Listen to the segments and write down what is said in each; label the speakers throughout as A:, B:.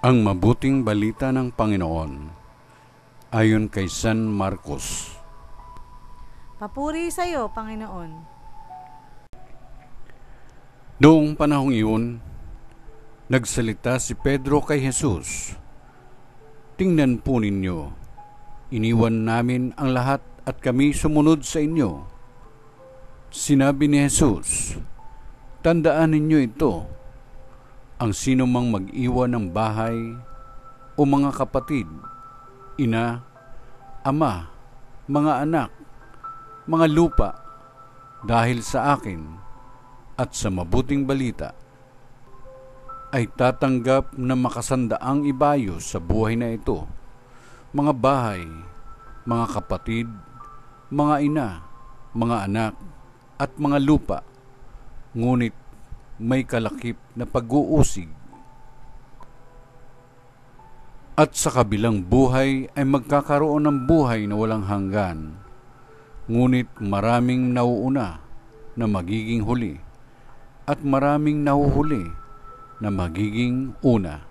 A: Ang mabuting balita ng Panginoon ayon kay San Marcos.
B: Papuri sa iyo, Panginoon.
A: Noong panahong iyon, nagsalita si Pedro kay Jesus. Tingnan po ninyo, iniwan namin ang lahat at kami sumunod sa inyo. Sinabi ni Jesus, tandaan ninyo ito, ang sino mang mag-iwan ng bahay o mga kapatid, ina, ama, mga anak, mga lupa, dahil sa akin at sa mabuting balita, ay tatanggap na makasandaang ibayo sa buhay na ito, mga bahay, mga kapatid, mga ina, mga anak, at mga lupa, ngunit may kalakip na pag-uusig. At sa kabilang buhay ay magkakaroon ng buhay na walang hanggan, ngunit maraming nauuna na magiging huli, at maraming nahuhuli na magiging una.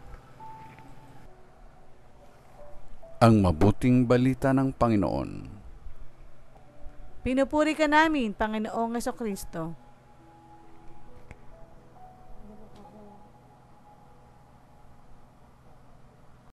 A: Ang mabuting balita ng Panginoon.
B: Pinupuri ka namin, Panginoong Jesucristo.